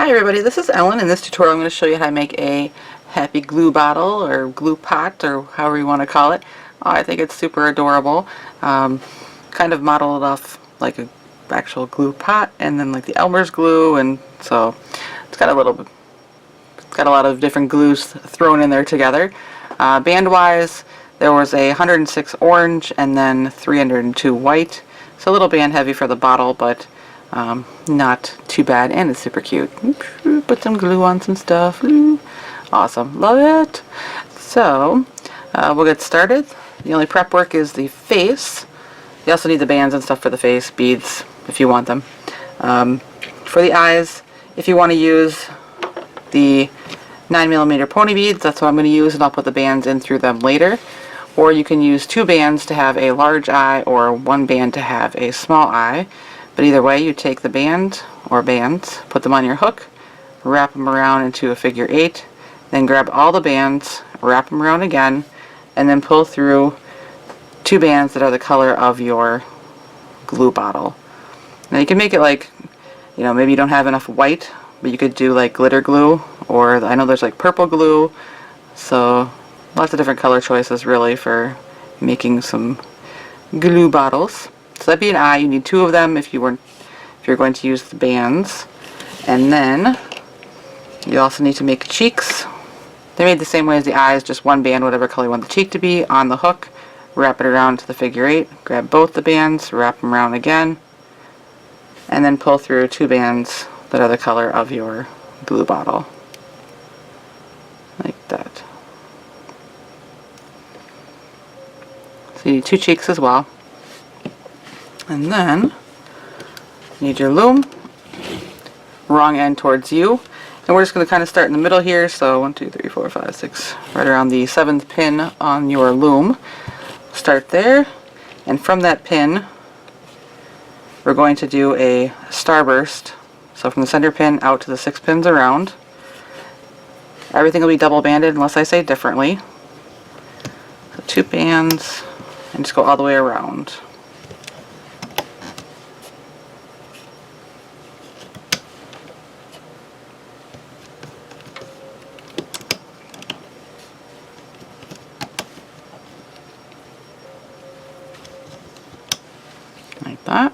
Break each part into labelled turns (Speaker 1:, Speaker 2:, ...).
Speaker 1: Hi everybody, this is Ellen. In this tutorial I'm going to show you how to make a happy glue bottle or glue pot or however you want to call it. I think it's super adorable. Kind of modeled off like an actual glue pot and then like the Elmer's glue, and so it's got a lot of different glues thrown in there together. Band wise, there was a 106 orange and then 302 white. So a little band heavy for the bottle, but not too bad, and it's super cute. Put some glue on some stuff. Awesome, love it. So we'll get started. The only prep work is the face. You also need the bands and stuff for the face, beads if you want them. For the eyes, if you want to use the 9mm pony beads, that's what I'm going to use, and I'll put the bands in through them later. Or you can use 2 bands to have a large eye or 1 band to have a small eye. But either way, you take the band or bands, put them on your hook, wrap them around into a figure 8, then grab all the bands, wrap them around again, and then pull through 2 bands that are the color of your glue bottle. Now you can make it like, maybe you don't have enough white, but you could do like glitter glue, or I know there's like purple glue, so lots of different color choices really for making some glue bottles. So that'd be an eye. You need 2 of them if you're going to use the bands. And then you also need to make cheeks. They're made the same way as the eyes, just 1 band, whatever color you want the cheek to be, on the hook, wrap it around to the figure 8, grab both the bands, wrap them around again, and then pull through 2 bands that are the color of your glue bottle. Like that. So you need 2 cheeks as well. And then you need your loom, wrong end towards you, and we're just going to kind of start in the middle here. So 1, 2, 3, 4, 5, 6, right around the 7th pin on your loom. Start there, and from that pin we're going to do a starburst. So from the center pin out to the 6 pins around. Everything will be double banded unless I say differently. So 2 bands, and just go all the way around. Like that.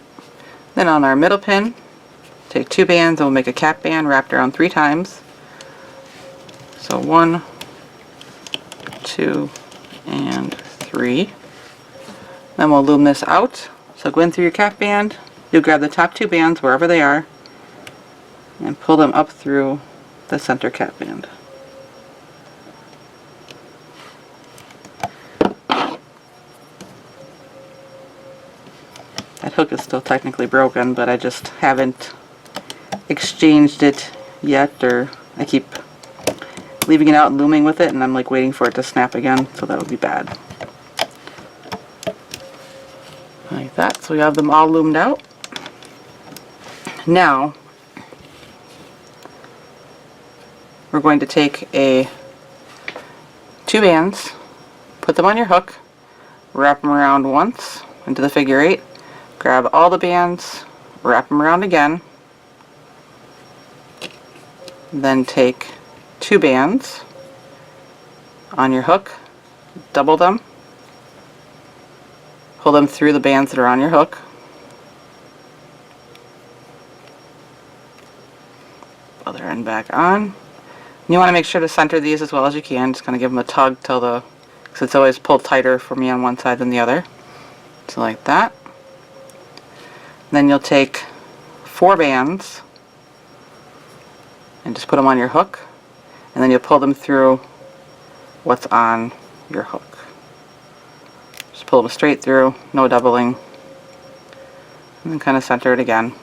Speaker 1: Then on our middle pin, take 2 bands and we'll make a cap band wrapped around 3 times. So 1, 2, and 3. Then we'll loom this out. So go in through your cap band, you'll grab the top 2 bands wherever they are, and pull them up through the center cap band. That hook is still technically broken, but I just haven't exchanged it yet, or I keep leaving it out and looming with it, and I'm like waiting for it to snap again, so that would be bad. Like that, so we have them all loomed out. Now we're going to take 2 bands, put them on your hook, wrap them around once into the figure 8, grab all the bands, wrap them around again, then take 2 bands on your hook, double them, pull them through the bands that are on your hook, other end back on. And you want to make sure to center these as well as you can, just kind of give them a tug till because it's always pulled tighter for me on one side than the other. So like that. Then you'll take 4 bands and just put them on your hook, and then you'll pull them through what's on your hook. Just pull them straight through, no doubling, and then kind of center it again.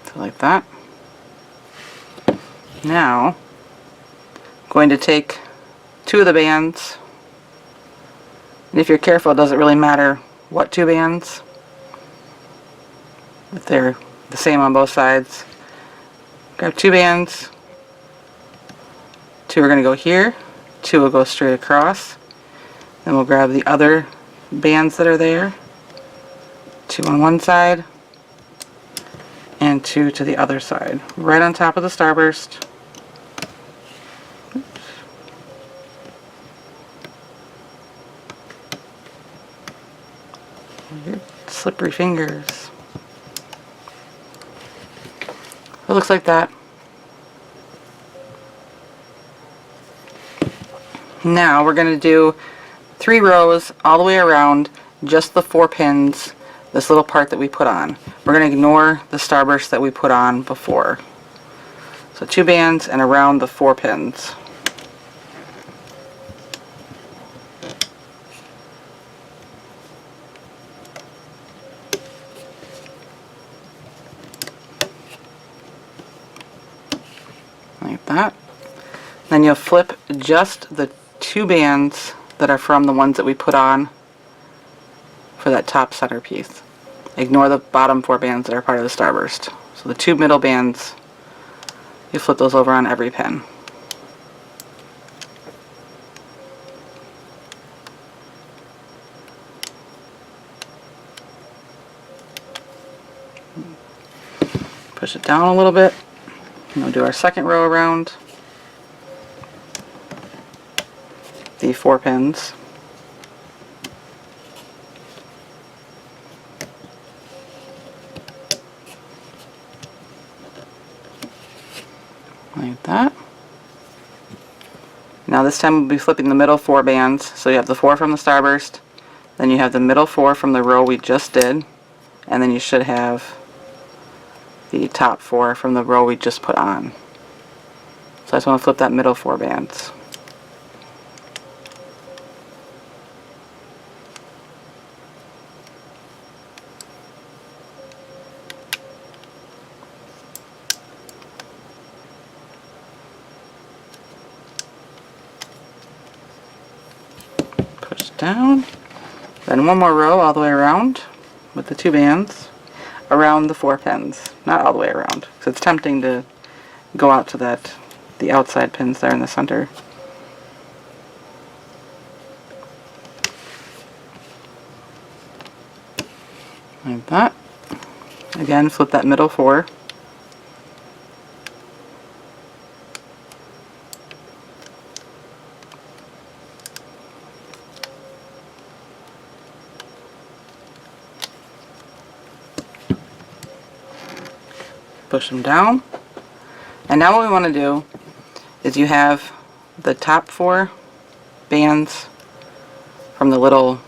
Speaker 1: So like that. Now, I'm going to take 2 of the bands, and if you're careful, it doesn't really matter what 2 bands, if they're the same on both sides. Grab 2 bands, 2 are going to go here, 2 will go straight across, then we'll grab the other bands that are there, 2 on one side, and 2 to the other side, right on top of the starburst. Your slippery fingers. It looks like that. Now we're going to do 3 rows all the way around, just the 4 pins, this little part that we put on. We're going to ignore the starburst that we put on before. So 2 bands and around the 4 pins. Like that. Then you'll flip just the 2 bands that are from the ones that we put on for that top centerpiece. Ignore the bottom 4 bands that are part of the starburst. So the 2 middle bands, you flip those over on every pin. Push it down a little bit. And we'll do our second row around the 4 pins. Like that. Now this time we'll be flipping the middle 4 bands. So you have the 4 from the starburst, then you have the middle 4 from the row we just did, and then you should have the top 4 from the row we just put on. So I just want to flip that middle 4 bands. Push down. Then 1 more row all the way around with the 2 bands around the 4 pins. Not all the way around, because it's tempting to go out to the outside pins there in the center. Like that. Again, flip that middle 4. Push them down. And now what we want to do is you have the top 4 bands from the little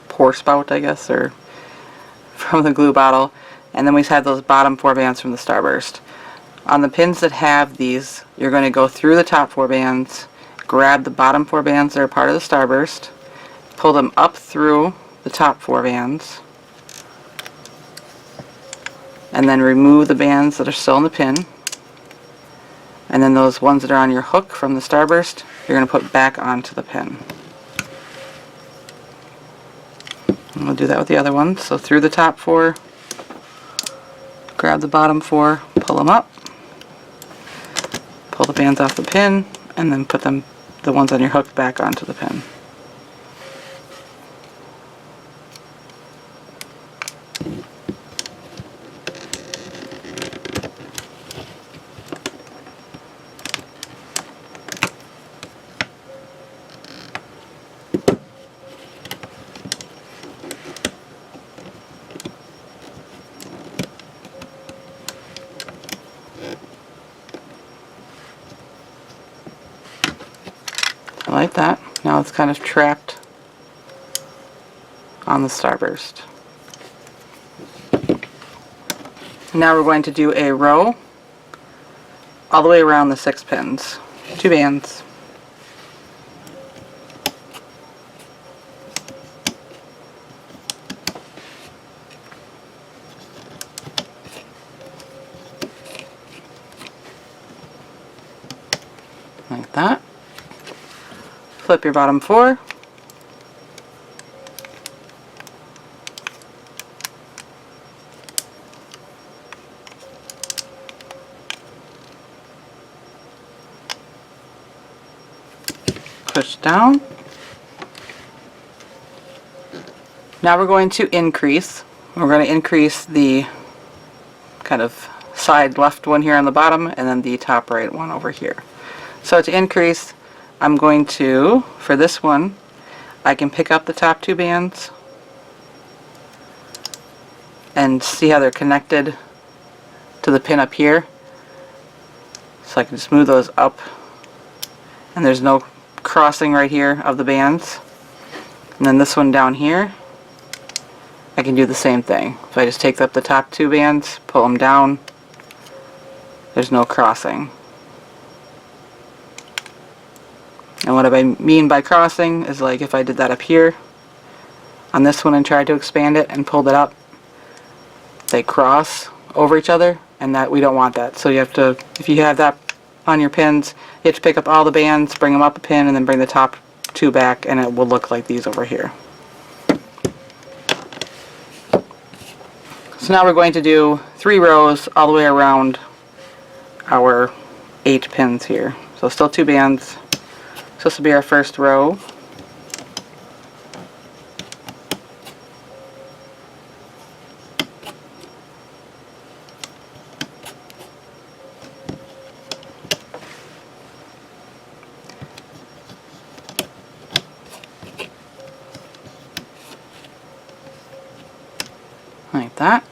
Speaker 1: pour spout, I guess, or from the glue bottle, and then we have those bottom 4 bands from the starburst. On the pins that have these, you're going to go through the top 4 bands, grab the bottom 4 bands that are part of the starburst, pull them up through the top 4 bands, and then remove the bands that are still in the pin. And then those ones that are on your hook from the starburst, you're going to put back onto the pin. And we'll do that with the other ones. So through the top 4, grab the bottom 4, pull them up, pull the bands off the pin, and then put them, the ones on your hook, back onto the pin. Like that. Now it's kind of trapped on the starburst. Now we're going to do a row all the way around the 6 pins. 2 bands. Like that. Flip your bottom 4. Push down. Now we're going to increase. We're going to increase the kind of side left one here on the bottom, and then the top right one over here. So to increase, I'm going to, for this one, I can pick up the top two bands and see how they're connected to the pin up here. So I can just move those up, and there's no crossing right here of the bands. And then this one down here, I can do the same thing. If I just take up the top two bands, pull them down, there's no crossing. And what I mean by crossing is, like, if I did that up here on this one and tried to expand it and pulled it up, they cross over each other, and that we don't want that. So you have to, if you have that on your pins, you have to pick up all the bands, bring them up a pin, and then bring the top two back, and it will look like these over here. So now we're going to do 3 rows all the way around our 8 pins here. So still 2 bands. So this will be our first row. Like that.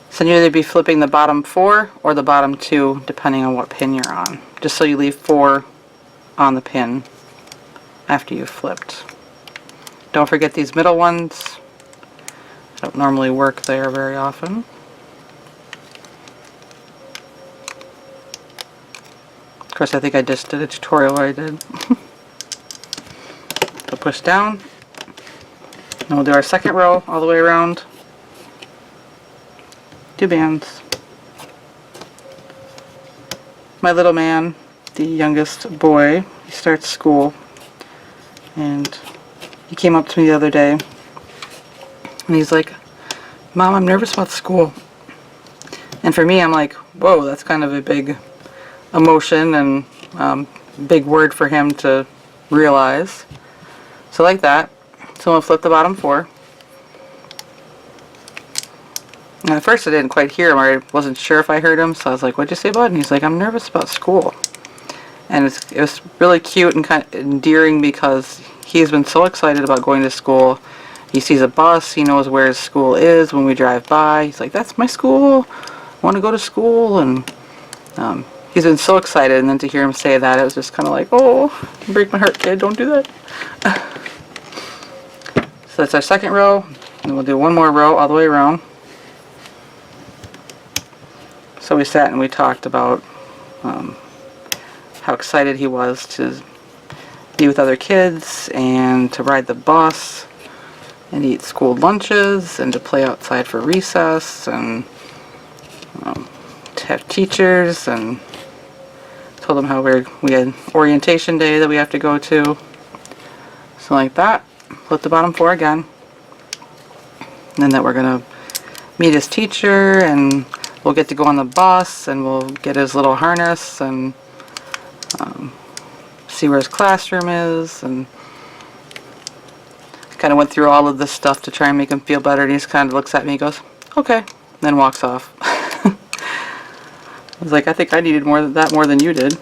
Speaker 1: So you either be flipping the bottom 4 or the bottom 2, depending on what pin you're on. Just so you leave 4 on the pin after you've flipped. Don't forget these middle ones. I don't normally work there very often. Of course, I think I just did a tutorial where I did. So push down. And we'll do our second row all the way around. 2 bands. My little man, the youngest boy, he starts school, and he came up to me the other day and he's like, "Mom, I'm nervous about school." And for me, I'm like, whoa, that's kind of a big emotion and big word for him to realize. So like that. So we'll flip the bottom 4. And at first I didn't quite hear him, or I wasn't sure if I heard him, so I was like, "What'd you say, bud?" And he's like, "I'm nervous about school." And it was really cute and kind of endearing, because he's been so excited about going to school. He sees a bus, he knows where his school is when we drive by. He's like, "That's my school, I want to go to school." And he's been so excited, and then to hear him say that, it was just kind of like, "Oh, you break my heart, kid, don't do that." So that's our second row, and we'll do one more row all the way around. So we sat and we talked about how excited he was to be with other kids and to ride the bus and eat school lunches and to play outside for recess and to have teachers, and told him how we had orientation day that we have to go to. So like that. Flip the bottom 4 again. And then that we're going to meet his teacher, and we'll get to go on the bus, and we'll get his little harness and see where his classroom is. And I kind of went through all of this stuff to try and make him feel better, and he just kind of looks at me and goes, "Okay," and then walks off. I was like, "I think I needed more than you did."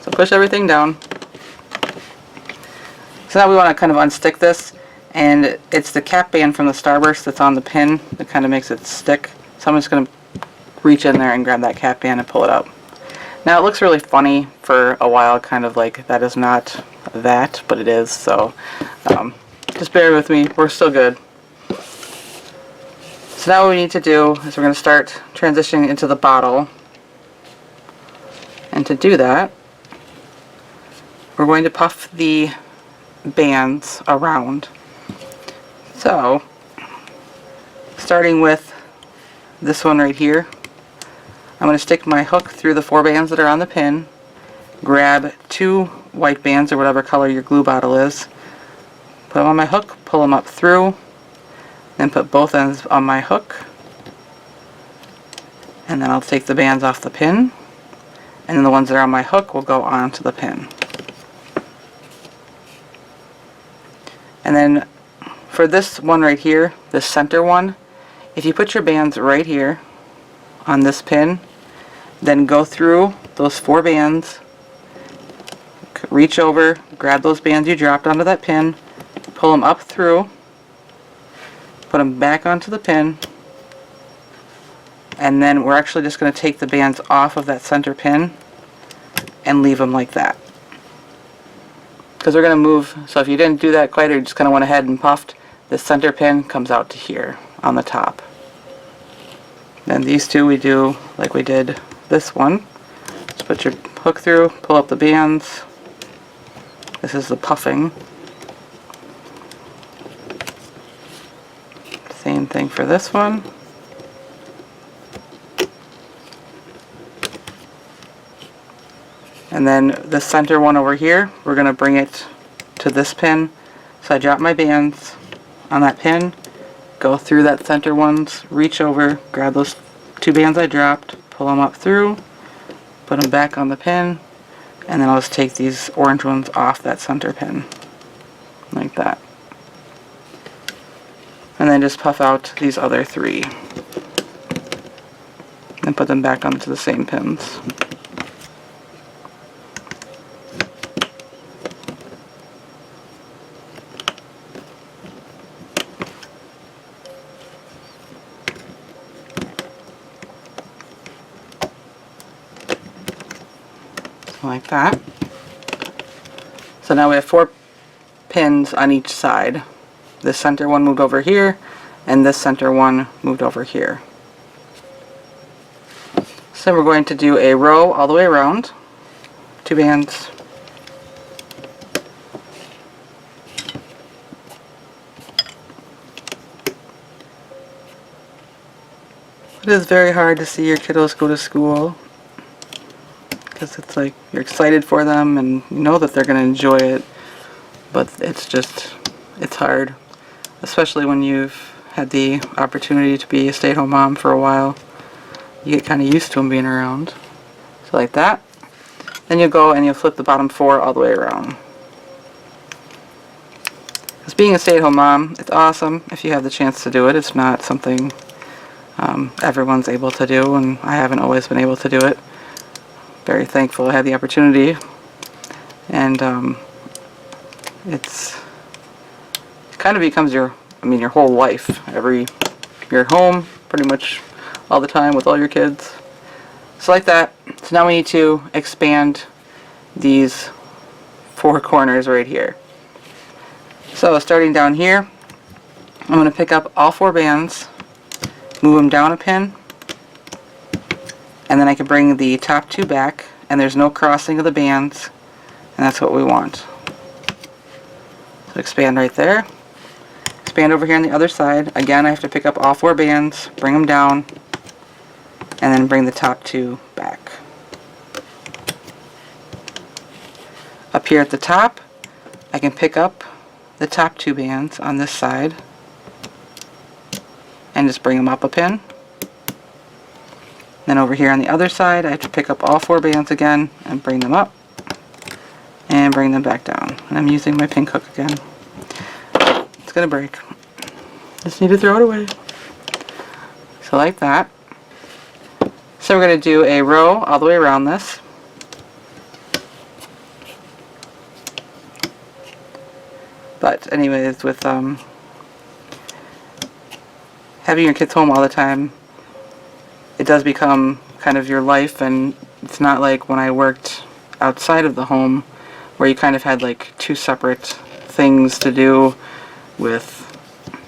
Speaker 1: So push everything down. So now we want to kind of unstick this, and it's the cap band from the Starburst that's on the pin that kind of makes it stick. So I'm just going to reach in there and grab that cap band and pull it out. Now it looks really funny for a while, kind of like that is not that, but it is, so just bear with me, we're still good. So now what we need to do is we're going to start transitioning into the bottle, and to do that we're going to puff the bands around. So starting with this one right here, I'm going to stick my hook through the 4 bands that are on the pin, grab 2 white bands or whatever color your glue bottle is, put them on my hook, pull them up through, then put both ends on my hook, and then I'll take the bands off the pin, and then the ones that are on my hook will go onto the pin. And then for this one right here, this center one, if you put your bands right here on this pin, then go through those 4 bands, reach over, grab those bands you dropped onto that pin, pull them up through, put them back onto the pin, and then we're actually just going to take the bands off of that center pin and leave them like that. Because we're going to move, so if you didn't do that quite or you just kind of went ahead and puffed, the center pin comes out to here on the top. Then these two we do like we did this one. Just put your hook through, pull up the bands. This is the puffing. Same thing for this one. And then the center one over here, we're going to bring it to this pin. So I drop my bands on that pin, go through that center ones, reach over, grab those 2 bands I dropped, pull them up through, put them back on the pin, and then I'll just take these orange ones off that center pin, like that. And then just puff out these other 3, and put them back onto the same pins. Like that. So now we have 4 pins on each side. This center one moved over here, and this center one moved over here. So we're going to do a row all the way around, 2 bands. It is very hard to see your kiddos go to school, because it's like you're excited for them and you know that they're going to enjoy it, but it's hard, especially when you've had the opportunity to be a stay-at-home mom for a while. You get kind of used to them being around. So like that. Then you'll go and you'll flip the bottom 4 all the way around. Because being a stay-at-home mom, it's awesome if you have the chance to do it. It's not something everyone's able to do, and I haven't always been able to do it. Very thankful I had the opportunity, and it kind of becomes your whole life. You're at home pretty much all the time with all your kids. So like that. So now we need to expand these 4 corners right here. So starting down here, I'm going to pick up all 4 bands, move them down a pin, and then I can bring the top 2 back, and there's no crossing of the bands, and that's what we want. So expand right there. Expand over here on the other side. Again, I have to pick up all 4 bands, bring them down, and then bring the top 2 back. Up here at the top, I can pick up the top 2 bands on this side and just bring them up a pin. Then over here on the other side, I have to pick up all 4 bands again and bring them up and bring them back down. And I'm using my pink hook again. It's gonna break. Just need to throw it away. So like that. So we're gonna do a row all the way around this. But anyways, with having your kids home all the time, it does become kind of your life, and it's not like when I worked outside of the home where you kind of had like 2 separate things to do. With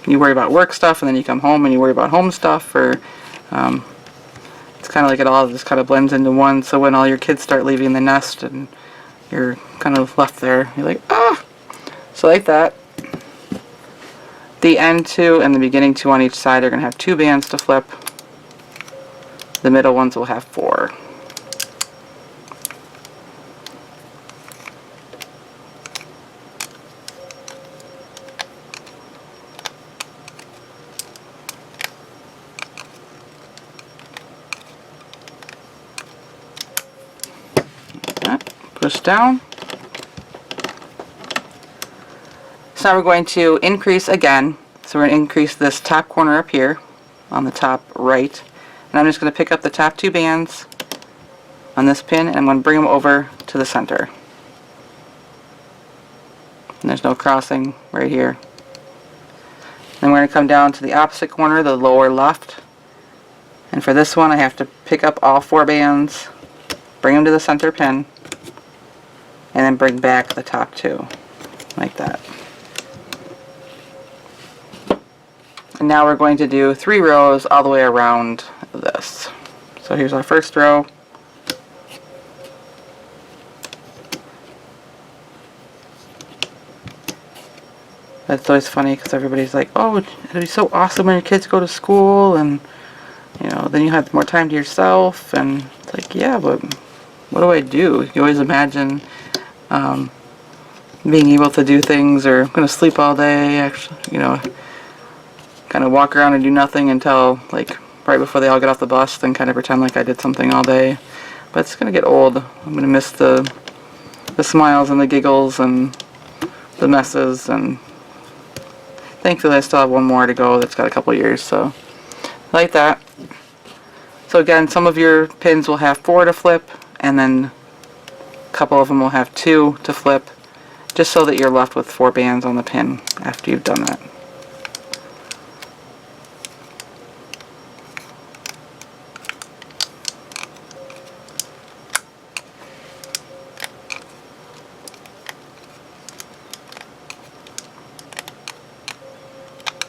Speaker 1: you worry about work stuff and then you come home and you worry about home stuff, or it's kind of like it all just kind of blends into one. So when all your kids start leaving the nest and you're kind of left there, you're like, ah! So like that. The end 2 and the beginning 2 on each side are going to have 2 bands to flip. The middle ones will have 4. Push down. So now we're going to increase again. So we're going to increase this top corner up here on the top right. And I'm just going to pick up the top 2 bands on this pin and I'm going to bring them over to the center. And there's no crossing right here. Then we're going to come down to the opposite corner, the lower left. And for this one I have to pick up all 4 bands, bring them to the center pin, and then bring back the top 2, like that. And now we're going to do 3 rows all the way around this. So here's our first row. That's always funny because everybody's like, oh, it'd be so awesome when your kids go to school and, you know, then you have more time to yourself. And it's like, yeah, but what do I do? You always imagine being able to do things, or I'm going to sleep all day, actually, you know, kind of walk around and do nothing until, like, right before they all get off the bus, then kind of pretend like I did something all day. But it's going to get old. I'm going to miss the smiles and the giggles and the messes, and thankfully I still have one more to go that's got a couple years, so like that. So again, some of your pins will have 4 to flip, and then a couple of them will have 2 to flip, just so that you're left with 4 bands on the pin after you've done that.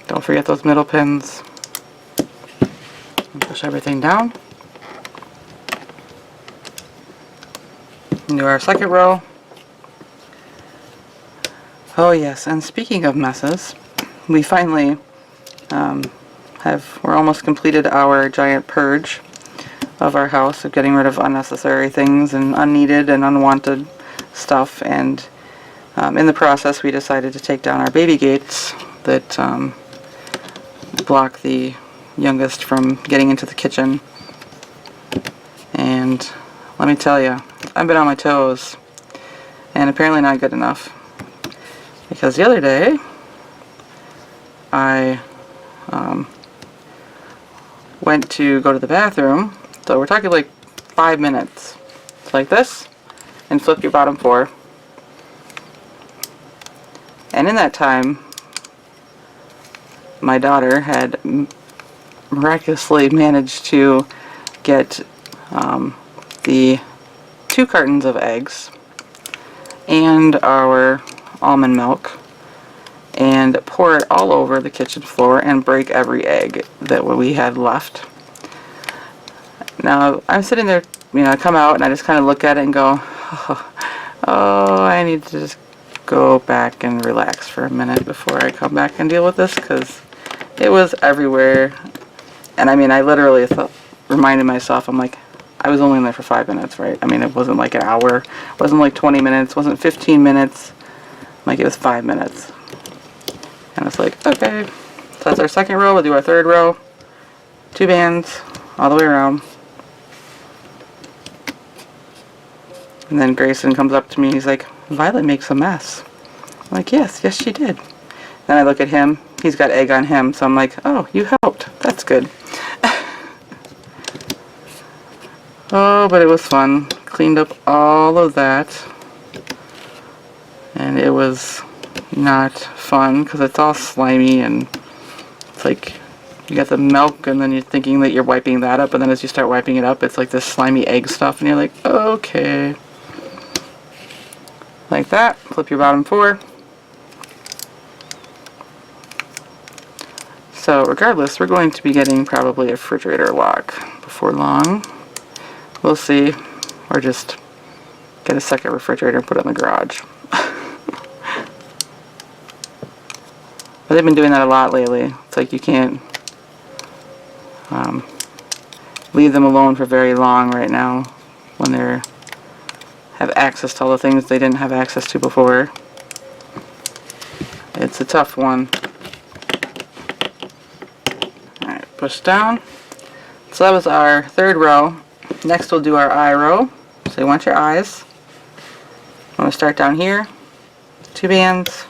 Speaker 1: Don't forget those middle pins. And push everything down. And do our second row. Oh yes, and speaking of messes, we finally we're almost completed our giant purge of our house, of getting rid of unnecessary things and unneeded and unwanted stuff, and in the process we decided to take down our baby gates that block the youngest from getting into the kitchen. And let me tell you, I've been on my toes, and apparently not good enough, because the other day I went to go to the bathroom. So we're talking like 5 minutes. It's like this, and flip your bottom 4. And in that time, my daughter had miraculously managed to get the 2 cartons of eggs and our almond milk and pour it all over the kitchen floor and break every egg that we had left. Now I'm sitting there, you know, I come out and I just kind of look at it and go, oh, I need to just go back and relax for a minute before I come back and deal with this, because it was everywhere. And I mean, I literally reminded myself, I'm like, I was only in there for 5 minutes, right? I mean, it wasn't like an hour, it wasn't like 20 minutes, it wasn't 15 minutes, like it was 5 minutes. And it's like, okay, so that's our second row. We'll do our third row, 2 bands all the way around. And then Grayson comes up to me, he's like, Violet makes a mess. I'm like, yes she did. Then I look at him, he's got egg on him, so I'm like, oh, you helped, that's good. Oh, but it was fun. Cleaned up all of that, and it was not fun because it's all slimy, and it's like you got the milk and then you're thinking that you're wiping that up, and then as you start wiping it up it's like this slimy egg stuff, and you're like, okay. Like that. Flip your bottom 4. So regardless, we're going to be getting probably a refrigerator lock before long. We'll see. Or just get a second refrigerator and put it in the garage. But they've been doing that a lot lately. It's like you can't leave them alone for very long right now when they have access to all the things they didn't have access to before. It's a tough one. Alright, push down. So that was our third row. Next we'll do our eye row. So you want your eyes. I'm going to start down here. 2 bands.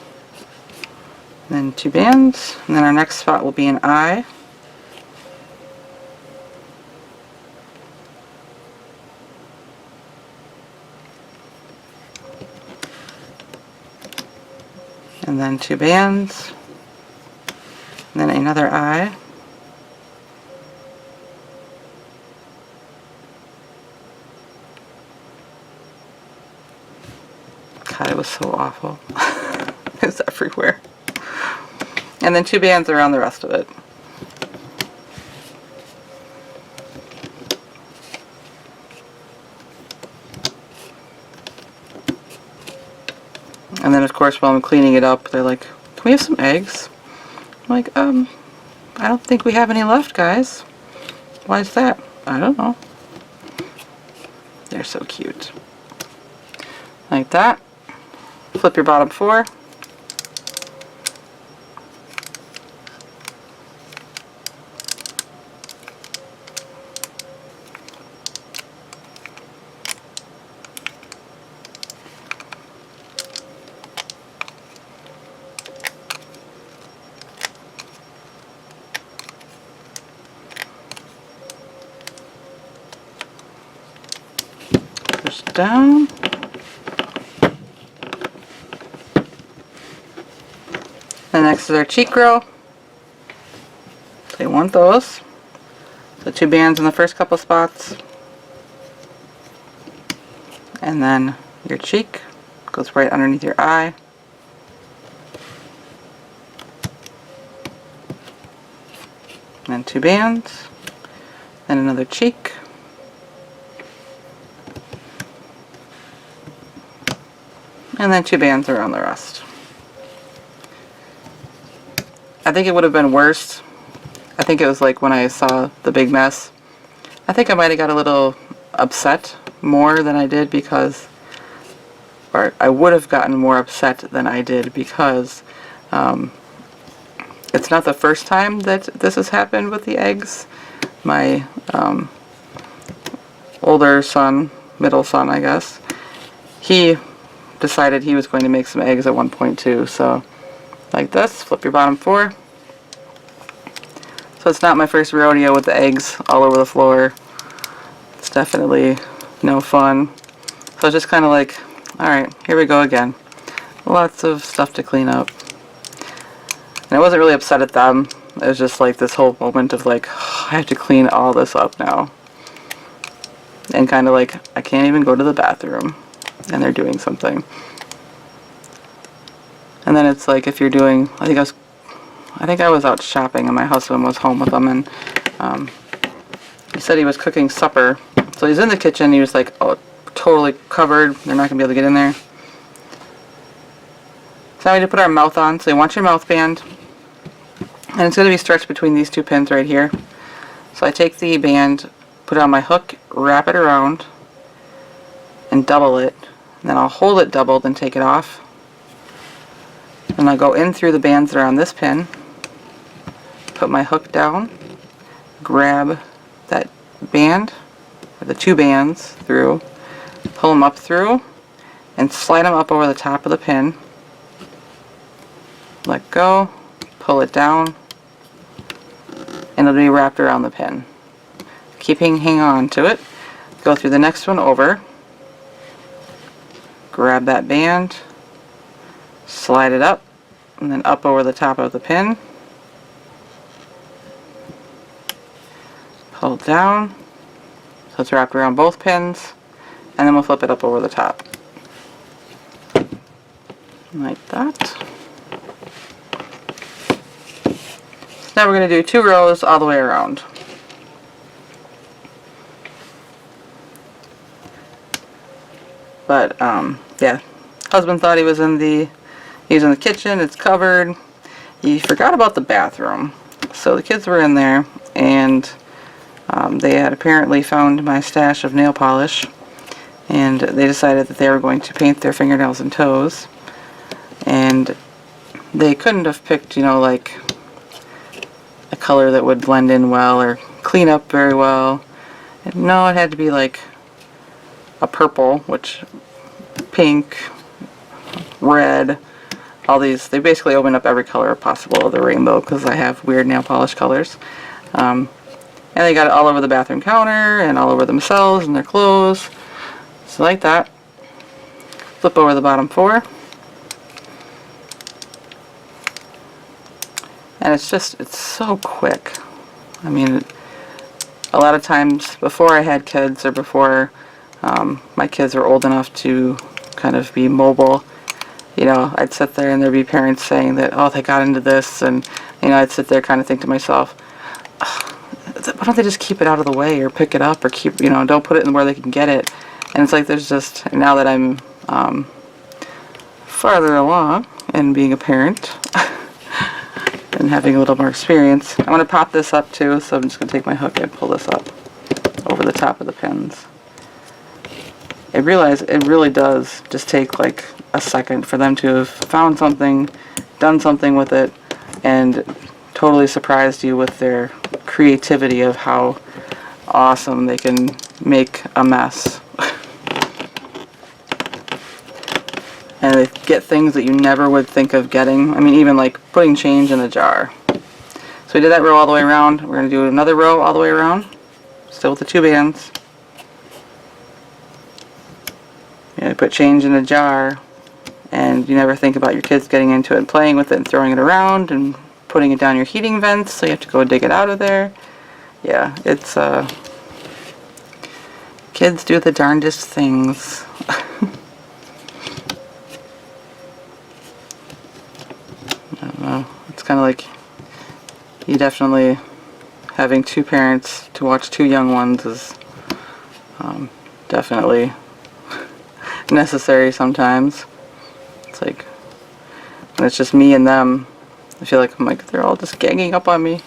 Speaker 1: Then 2 bands. And then our next spot will be an eye. and then 2 bands, and then another eye. God, it was so awful. It was everywhere. And then 2 bands around the rest of it. And then of course while I'm cleaning it up, they're like, can we have some eggs? I'm like, I don't think we have any left, guys. Why is that? I don't know. They're so cute. Like that. Flip your bottom 4. Push down. And next is our cheek row. So you want those. So 2 bands in the first couple spots. And then your cheek goes right underneath your eye. And then 2 bands. Then another cheek. And then 2 bands around the rest. I think it would have been worse. I think it was like when I saw the big mess. I think I might have got a little upset more than I did because, or I would have gotten more upset than I did because it's not the first time that this has happened with the eggs. My older son, middle son I guess, he decided he was going to make some eggs at one point too. So like this, flip your bottom 4. So it's not my first rodeo with the eggs all over the floor. It's definitely no fun. So it's just kind of like, alright, here we go again. Lots of stuff to clean up. And I wasn't really upset at them. It was just like this whole moment of like, I have to clean all this up now. And kind of like, I can't even go to the bathroom. And they're doing something. And then it's like if you're doing, I think I was out shopping and my husband was home with them, and he said he was cooking supper. So he's in the kitchen, he was like, oh, totally covered, they're not going to be able to get in there. So now we need to put our mouth on, so you want your mouth band. And it's going to be stretched between these 2 pins right here. So I take the band, put it on my hook, wrap it around, and double it. And then I'll hold it doubled and take it off. And I'll go in through the bands that are on this pin, put my hook down, grab that band, or the 2 bands through, pull them up through, and slide them up over the top of the pin. Let go, pull it down, and it'll be wrapped around the pin. Hang on to it, go through the next one over, grab that band, slide it up, and then up over the top of the pin, pull down, so it's wrapped around both pins, and then we'll flip it up over the top. Like that. So now we're going to do 2 rows all the way around. But, yeah, husband thought he was in the kitchen, it's covered. He forgot about the bathroom. So the kids were in there, and they had apparently found my stash of nail polish, and they decided that they were going to paint their fingernails and toes. And they couldn't have picked, you know, like a color that would blend in well or clean up very well. And no, it had to be like a purple, which pink, red, all these, they basically open up every color possible of the rainbow because I have weird nail polish colors. And they got it all over the bathroom counter and all over themselves and their clothes. So like that. Flip over the bottom 4. And it's so quick. I mean, a lot of times before I had kids, or before my kids were old enough to kind of be mobile, you know, I'd sit there and there'd be parents saying that, oh, they got into this, and, you know, I'd sit there kind of think to myself, why don't they just keep it out of the way, or pick it up, or keep, you know, don't put it in where they can get it. And it's like there's just, now that I'm farther along in being a parent and having a little more experience, I'm going to pop this up too, so I'm just going to take my hook and pull this up over the top of the pins. I realize it really does just take like a second for them to have found something, done something with it, and totally surprised you with their creativity of how awesome they can make a mess. And they get things that you never would think of getting. I mean, even like putting change in a jar. So we did that row all the way around. We're going to do another row all the way around, still with the 2 bands. You put change in a jar, and you never think about your kids getting into it and playing with it and throwing it around and putting it down your heating vents, so you have to go dig it out of there. Yeah, it's kids do the darndest things. I don't know, it's kind of like you definitely having 2 parents to watch 2 young ones is definitely necessary sometimes. It's like when it's just me and them, I feel like they're all just ganging up on me.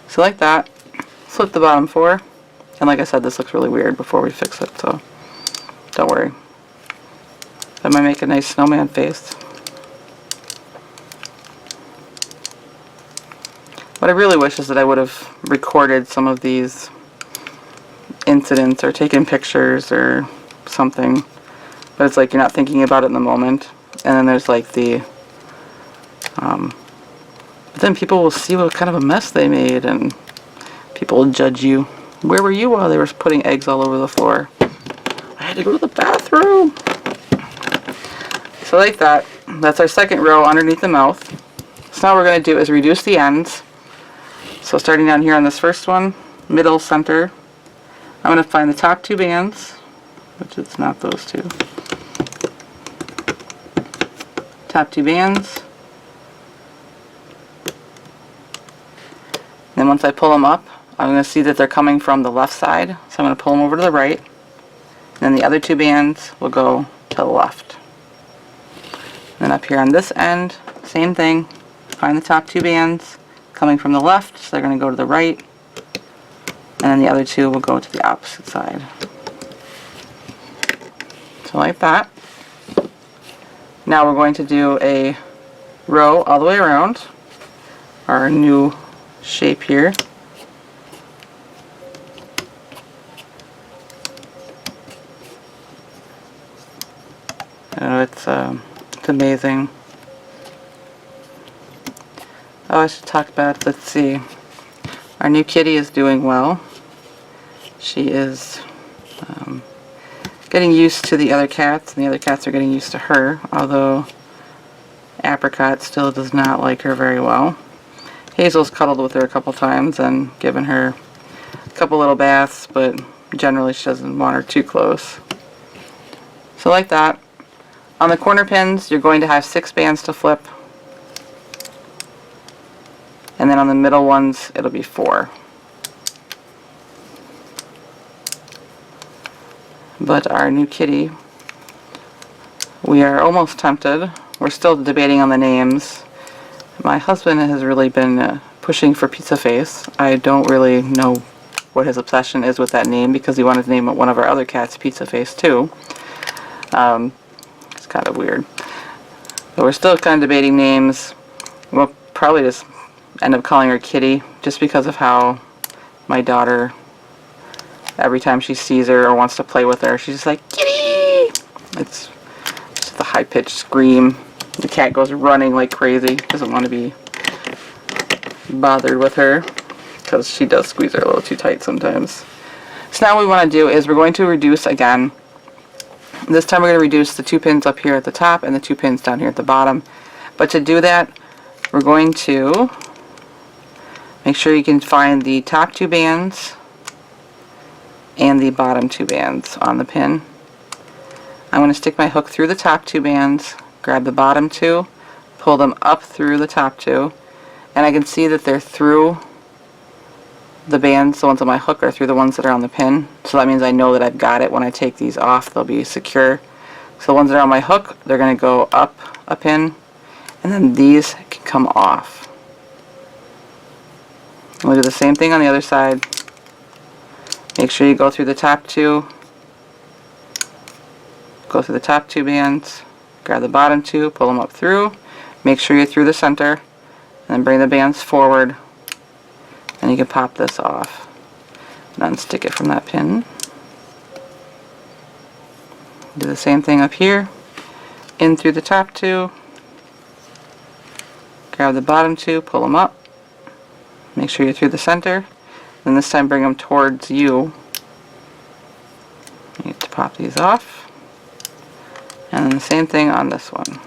Speaker 1: So like that, flip the bottom 4, and like I said, this looks really weird before we fix it, so don't worry. That might make a nice snowman face. What I really wish is that I would have recorded some of these incidents or taken pictures or something. But it's like you're not thinking about it in the moment. And then there's like the... but then people will see what kind of a mess they made, and people will judge you. Where were you while they were putting eggs all over the floor? I had to go to the bathroom. So like that. That's our second row underneath the mouth. So now what we're going to do is reduce the ends. So starting down here on this first one, middle, center, I'm going to find the top 2 bands, which it's not those 2. Top 2 bands. Then once I pull them up, I'm going to see that they're coming from the left side, so I'm going to pull them over to the right. And then the other 2 bands will go to the left. And then up here on this end, same thing. Find the top 2 bands coming from the left, so they're going to go to the right. And then the other 2 will go to the opposite side. So like that. Now we're going to do a row all the way around our new shape here. Oh, it's amazing. Oh, I should talk about, let's see. Our new kitty is doing well. She is getting used to the other cats, and the other cats are getting used to her, although Apricot still does not like her very well. Hazel's cuddled with her a couple times and given her a couple little baths, but generally she doesn't want her too close. So like that. On the corner pins, you're going to have 6 bands to flip. And then on the middle ones, it'll be 4. But our new kitty, we are almost tempted. We're still debating on the names. My husband has really been pushing for Pizza Face. I don't really know what his obsession is with that name, because he wanted to name one of our other cats Pizza Face too. It's kind of weird. But we're still kind of debating names. We'll probably just end up calling her Kitty, just because of how my daughter, every time she sees her or wants to play with her, she's just like, Kitty! It's just a high-pitched scream. The cat goes running like crazy, doesn't want to be bothered with her, because she does squeeze her a little too tight sometimes. So now what we want to do is we're going to reduce again. This time we're going to reduce the 2 pins up here at the top and the 2 pins down here at the bottom. But to do that, we're going to Make sure you can find the top 2 bands and the bottom 2 bands on the pin. I'm going to stick my hook through the top 2 bands, grab the bottom 2, pull them up through the top 2, and I can see that they're through the bands. The ones on my hook are through the ones that are on the pin, so that means I know that I've got it. When I take these off, they'll be secure. So the ones that are on my hook, they're going to go up a pin, and then these can come off. We'll do the same thing on the other side. Make sure you go through the top 2, go through the top 2 bands, grab the bottom 2, pull them up through, make sure you're through the center, and then bring the bands forward, and you can pop this off and unstick it from that pin. Do the same thing up here, in through the top 2, grab the bottom 2, pull them up, make sure you're through the center, and this time bring them towards you. You need to pop these off, and then the same thing on this one.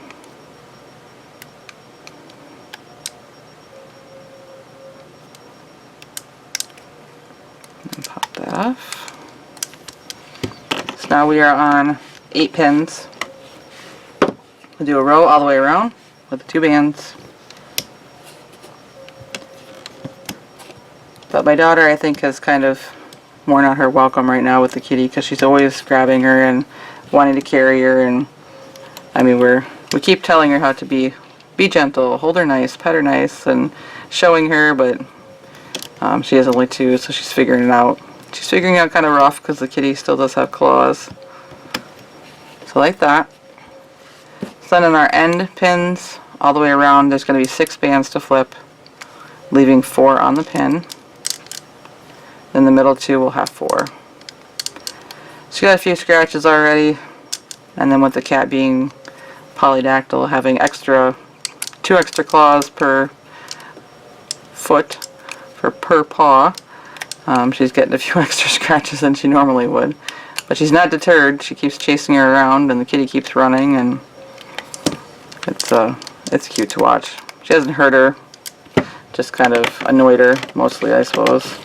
Speaker 1: And pop that off. So now we are on 8 pins. We'll do a row all the way around with the 2 bands. But my daughter, I think, has kind of worn out her welcome right now with the kitty, because she's always grabbing her and wanting to carry her, and I mean, we keep telling her how to be gentle, hold her nice, pet her nice, and showing her, but she is only 2, so she's figuring it out. She's figuring it out kind of rough because the kitty still does have claws. So like that. So then in our end pins, all the way around, there's going to be 6 bands to flip, leaving 4 on the pin. Then the middle 2 will have 4. So you got a few scratches already, and then with the cat being polydactyl, having 2 extra claws per foot, per paw, she's getting a few extra scratches than she normally would. But she's not deterred. She keeps chasing her around, and the kitty keeps running, and it's cute to watch. She hasn't hurt her, just kind of annoyed her, mostly, I suppose.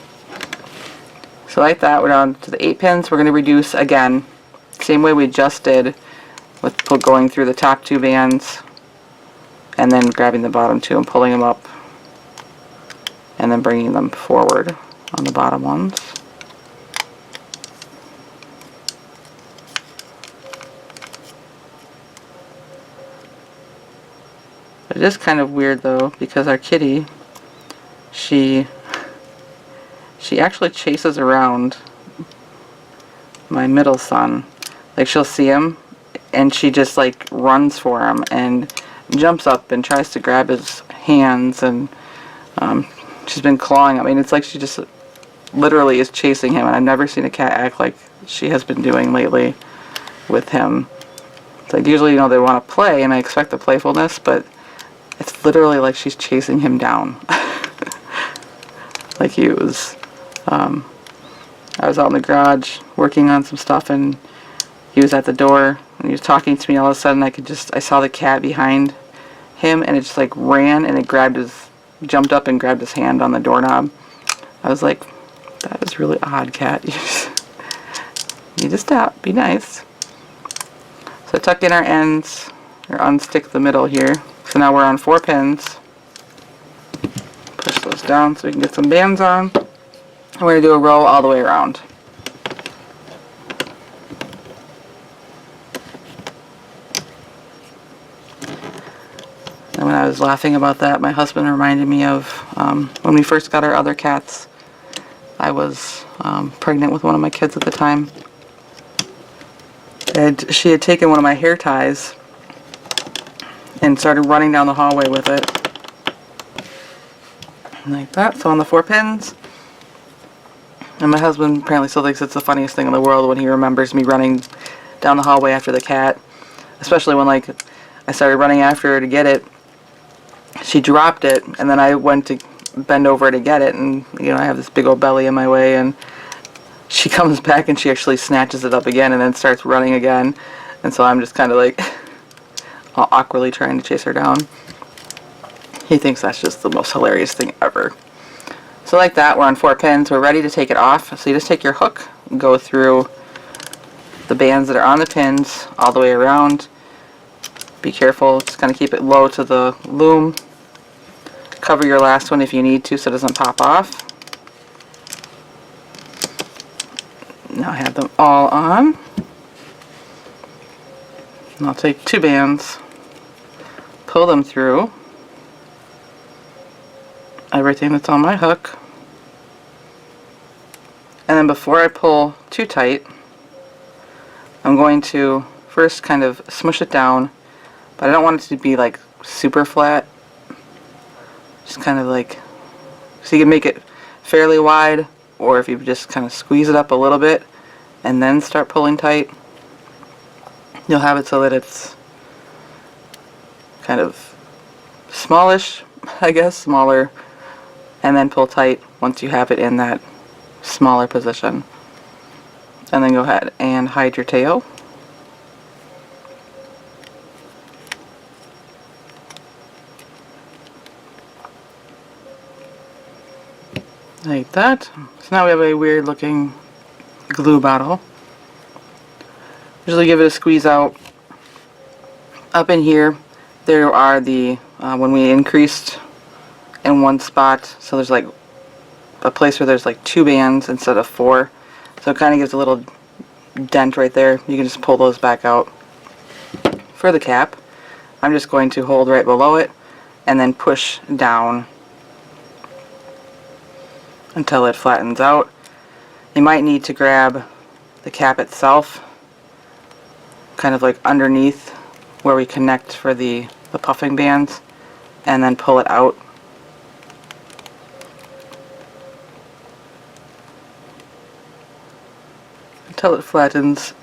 Speaker 1: So like that, we're down to the 8 pins. We're going to reduce again, same way we just did, with going through the top 2 bands, and then grabbing the bottom 2 and pulling them up, and then bringing them forward on the bottom ones. It is kind of weird though, because our kitty, she actually chases around my middle son. Like, she'll see him and she just like runs for him and jumps up and tries to grab his hands, and she's been clawing. I mean, it's like she just literally is chasing him, and I've never seen a cat act like she has been doing lately with him. It's like, usually, you know, they want to play and I expect the playfulness, but it's literally like she's chasing him down. Like, he was I was out in the garage working on some stuff, and he was at the door and he was talking to me. All of a sudden I saw the cat behind him, and it just like ran, and it jumped up and grabbed his hand on the doorknob. I was like, that is really odd, cat. You just stop, be nice. So tuck in our ends, or unstick the middle here. So now we're on 4 pins. Push those down so we can get some bands on. And we're going to do a row all the way around. And when I was laughing about that, my husband reminded me of when we first got our other cats. I was pregnant with one of my kids at the time. And she had taken one of my hair ties and started running down the hallway with it. Like that. So on the 4 pins. And my husband apparently still thinks it's the funniest thing in the world when he remembers me running down the hallway after the cat. Especially when, like, I started running after her to get it. She dropped it, and then I went to bend over to get it, and, you know, I have this big old belly in my way, and she comes back and she actually snatches it up again and then starts running again. And so I'm just kind of like awkwardly trying to chase her down. He thinks that's just the most hilarious thing ever. So like that, we're on 4 pins. We're ready to take it off. So you just take your hook, go through the bands that are on the pins all the way around. Be careful, just kind of keep it low to the loom. Cover your last one if you need to so it doesn't pop off. Now I have them all on. And I'll take 2 bands, pull them through everything that's on my hook. And then before I pull too tight, I'm going to first kind of smush it down, but I don't want it to be like super flat. Just kind of like, so you can make it fairly wide, or if you just kind of squeeze it up a little bit and then start pulling tight, you'll have it so that it's kind of smallish, I guess, smaller, and then pull tight once you have it in that smaller position. And then go ahead and hide your tail. Like that. So now we have a weird looking glue bottle. Usually give it a squeeze out. Up in here there are the when we increased in one spot, so there's like a place where there's like 2 bands instead of 4, so it kind of gives a little dent right there. You can just pull those back out. For the cap, I'm just going to hold right below it and then push down until it flattens out. You might need to grab the cap itself, kind of like underneath where we connect for the puffing bands, and then pull it out. Until it flattens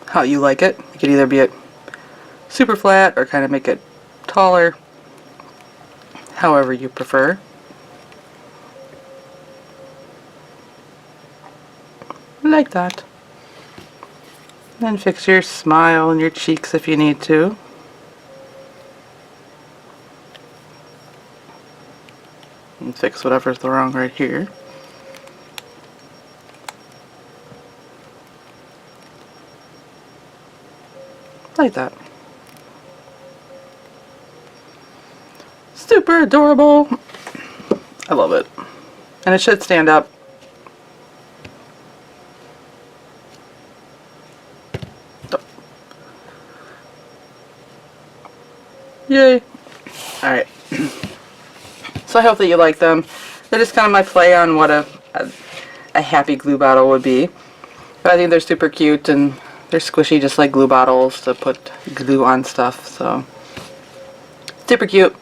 Speaker 1: how you like it. You could either be it super flat or kind of make it taller, however you prefer. Like that. Then fix your smile and your cheeks if you need to. And fix whatever's wrong right here. Like that. Super adorable. I love it. And it should stand up. Yay. Alright. So I hope that you like them. They're just kind of my play on what a happy glue bottle would be. But I think they're super cute and they're squishy just like glue bottles to put glue on stuff. So super cute.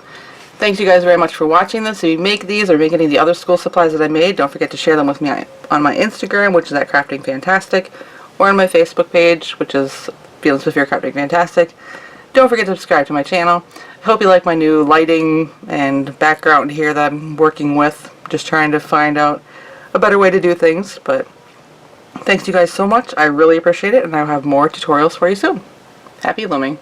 Speaker 1: Thanks you guys very much for watching this. If you make these or make any of the other school supplies that I made, don't forget to share them with me on my Instagram, which is at Crafting Fantastic, or on my Facebook page, which is feelinspiffy Crafting Fantastic. Don't forget to subscribe to my channel. I hope you like my new lighting and background here that I'm working with. Just trying to find out a better way to do things. But thanks you guys so much. I really appreciate it, and I'll have more tutorials for you soon. Happy looming.